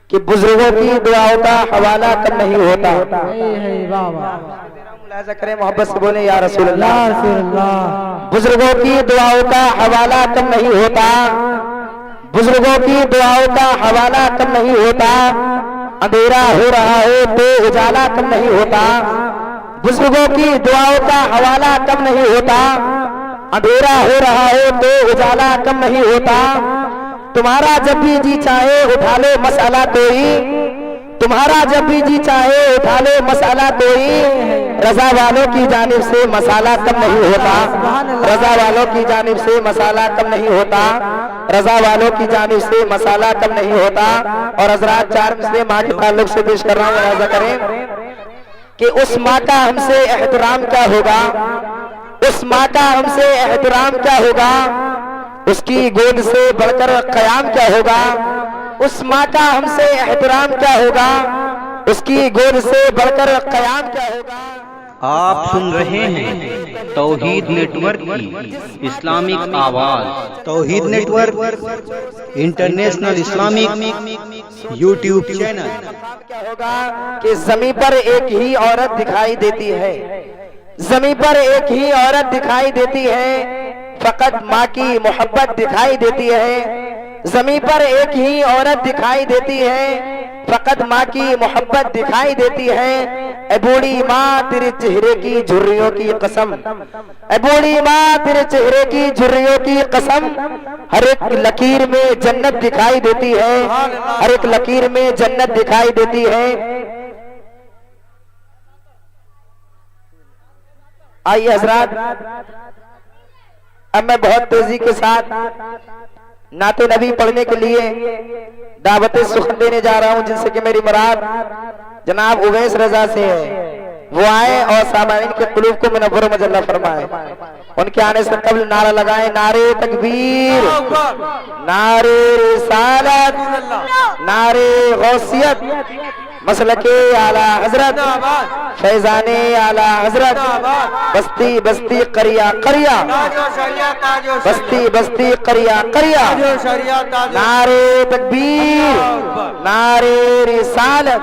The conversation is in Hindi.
कि बुजुर्गों की दुआओं का हवाला कब नहीं होता। मुलाजा करें, मोहब्बत से बोले या रसूल अल्लाह। बुजुर्गों की दुआओं का हवाला कब नहीं होता, बुजुर्गों की दुआओं का हवाला कब नहीं होता। अंधेरा हो रहा है तो उजाला कब नहीं होता, बुजुर्गों की दुआओं का हवाला कब नहीं होता। अंधेरा हो रहा है तो उजाला कब नहीं होता। तुम्हारा जब भी जी चाहे उठा लो मसाला कोई, तुम्हारा जब भी जी चाहे उठा लो मसाला कोई। रजा वालों की जानिब से मसाला कम नहीं होता, रजा वालों की जानिब से मसाला कम नहीं होता, रजा वालों की जानिब से मसाला कम नहीं होता। और हजरात चार मिसरे माँ के ताल्लुक से पेश कर रहा हूँ, मुलाजा करें कि उस माँ का हमसे एहतराम क्या होगा, उस माँ का हमसे एहतराम क्या होगा। उसकी गोद से बढ़कर कयाम क्या होगा, उस माँ का हमसे एहतराम क्या होगा। उसकी गोद से बढ़कर कयाम क्या होगा। आप सुन रहे हैं तौहीद नेटवर्क की इस्लामिक आवाज। Tauheed network international Islamic YouTube channel. क्या होगा कि ज़मीन पर एक ही औरत दिखाई देती है, ज़मीन पर एक ही औरत दिखाई देती है। फकत माँ की मोहब्बत दिखाई देती है। ज़मीन पर एक ही औरत दिखाई देती है, फकत माँ की मोहब्बत दिखाई देती है। ए बूढ़ी माँ तेरे चेहरे की झुर्रियों की कसम, ए बूढ़ी माँ तेरे चेहरे की झुर्रियों की कसम। हर एक लकीर में जन्नत दिखाई देती है, हर एक लकीर में जन्नत दिखाई देती है। आइए हजरात, अब मैं बहुत तेजी के साथ नाते नबी पढ़ने के लिए दावत सुखन देने जा रहा हूं, जिनसे कि मेरी मुराद जनाब उवैस रजा से है। वो आए और सामाइन के कुलूब को मुनव्वर मजल्ला फरमाए। उनके आने से कब्ल नारा लगाए, नारे तकबीर, नारे रिसालत, नारे गौसियत, मसलके आला हजरत, फैजाने आला हजरत, बस्ती बस्ती करिया करिया, बस्ती बस्ती करिया करिया। नारे तकबीर, नारे रिसालत,